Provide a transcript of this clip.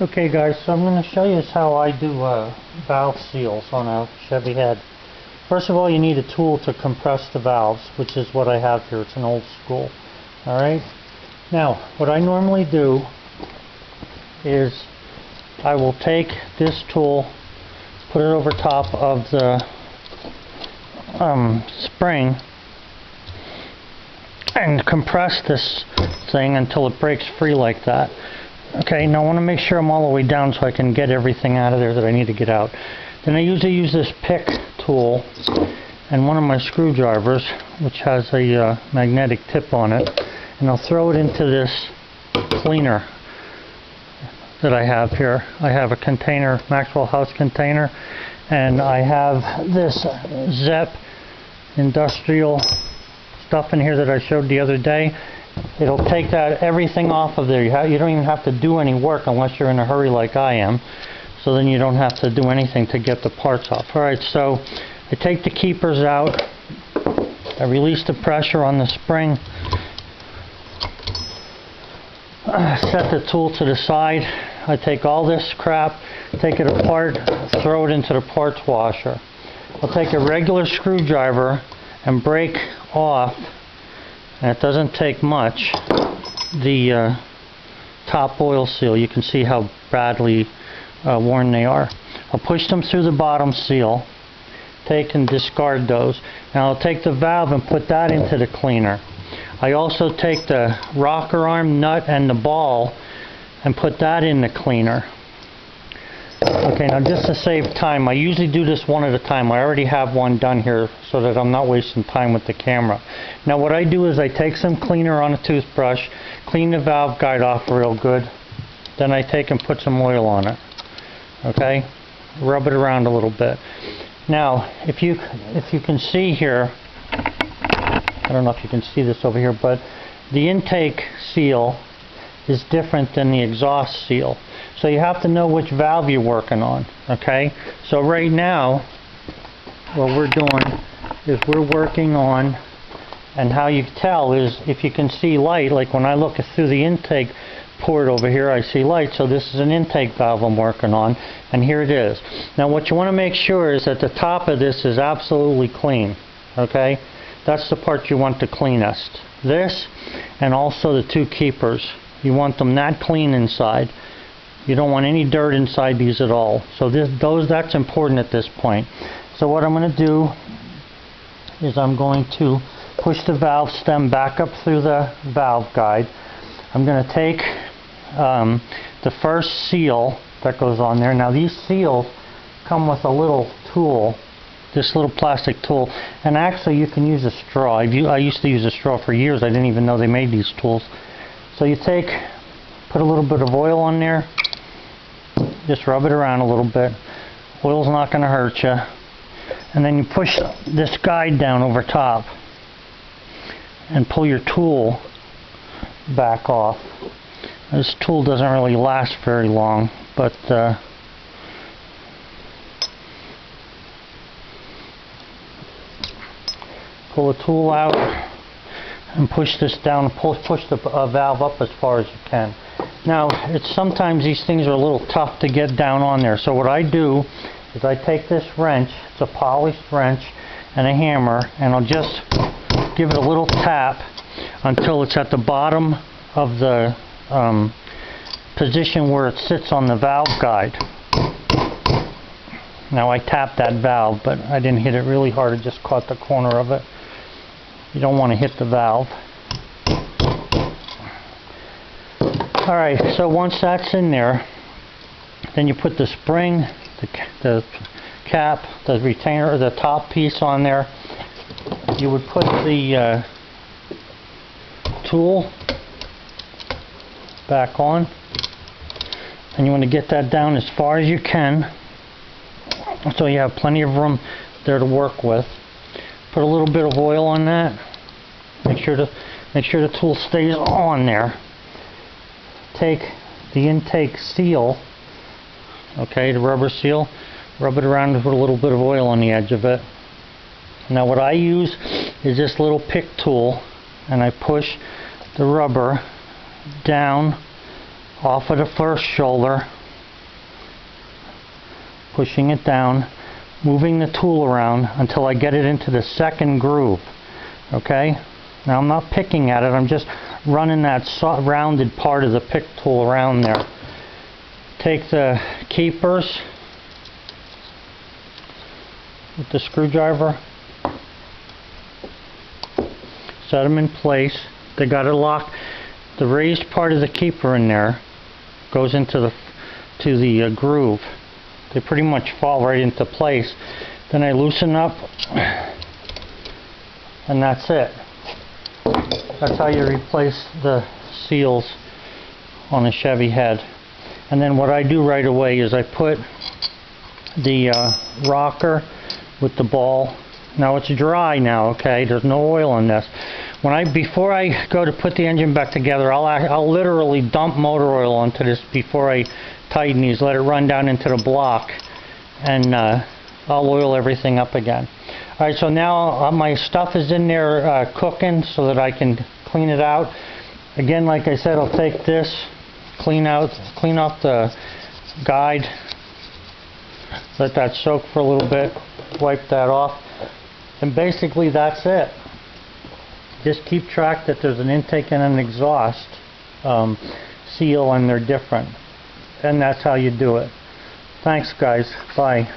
Okay guys, so I'm going to show you how I do valve seals on a Chevy head. First of all, you need a tool to compress the valves, which is what I have here. It's an old school. Alright, now what I normally do is I will take this tool, put it over top of the spring, and compress this thing until it breaks free like that. Okay, now I want to make sure I'm all the way down so I can get everything out of there that I need to get out. Then I usually use this pick tool and one of my screwdrivers, which has a magnetic tip on it, and I'll throw it into this cleaner that I have here. I have a container, Maxwell House container, and I have this Zep industrial stuff in here that I showed the other day. It'll take everything off of there. You don't even have to do any work unless you're in a hurry like I am. So then you don't have to do anything to get the parts off. Alright, so I take the keepers out. I release the pressure on the spring. Set the tool to the side. I take all this crap, take it apart, throw it into the parts washer. I'll take a regular screwdriver and break off, and it doesn't take much, the top oil seal. You can see how badly worn they are. I'll push them through the bottom seal, take and discard those. Now I'll take the valve and put that into the cleaner. I also take the rocker arm nut and the ball and put that in the cleaner. Okay, now just to save time, I usually do this one at a time. I already have one done here so that I'm not wasting time with the camera. Now what I do is I take some cleaner on a toothbrush, clean the valve guide off real good, then I take and put some oil on it. Okay, rub it around a little bit. Now if you can see here, I don't know if you can see this over here, but the intake seal is different than the exhaust seal. So you have to know which valve you're working on. Okay, so right now what we're doing is we're working on, and how you tell is if you can see light, like when I look through the intake port over here, I see light, so this is an intake valve I'm working on, and here it is. Now what you want to make sure is that the top of this is absolutely clean. Okay, that's the part you want the cleanest. This, and also the two keepers, you want them that clean inside. You don't want any dirt inside these at all. So that's important at this point. So what I'm going to do is I'm going to push the valve stem back up through the valve guide. I'm going to take the first seal that goes on there. Now these seals come with a little tool, this little plastic tool, and actually you can use a straw. I used to use a straw for years. I didn't even know they made these tools. So you put a little bit of oil on there, just rub it around a little bit. Oil's not going to hurt you. And then you push this guide down over top and pull your tool back off. This tool doesn't really last very long, but pull the tool out and push this down, push the valve up as far as you can. Now, sometimes these things are a little tough to get down on there, so what I do is I take this wrench, it's a polished wrench, and a hammer, and I'll just give it a little tap until it's at the bottom of the position where it sits on the valve guide. Now I tapped that valve, but I didn't hit it really hard, it just caught the corner of it. You don't want to hit the valve. Alright, so once that's in there, then you put the spring, the cap, the retainer, the top piece on there. You would put the tool back on, and you want to get that down as far as you can so you have plenty of room there to work with. Put a little bit of oil on that. Make sure the tool stays on there. Take the intake seal, okay, the rubber seal, rub it around and put a little bit of oil on the edge of it. Now what I use is this little pick tool, and I push the rubber down off of the first shoulder pushing it down, moving the tool around until I get it into the second groove. Okay? Now I'm not picking at it, I'm just running that rounded part of the pick tool around there. Take the keepers with the screwdriver, set them in place. They got to lock. The raised part of the keeper in there goes into the groove. They pretty much fall right into place. Then I loosen up, and that's it. That's how you replace the seals on a Chevy head. And then what I do right away is I put the rocker with the ball. Now it's dry now, okay? There's no oil in this. Before I go to put the engine back together, I'll literally dump motor oil onto this before I tighten these, let it run down into the block, and I'll oil everything up again. Alright, so now my stuff is in there cooking so that I can clean it out. Again, like I said, I'll take this, clean off the guide, let that soak for a little bit, wipe that off, and basically that's it. Just keep track that there's an intake and an exhaust seal, and they're different. And that's how you do it. Thanks, guys. Bye.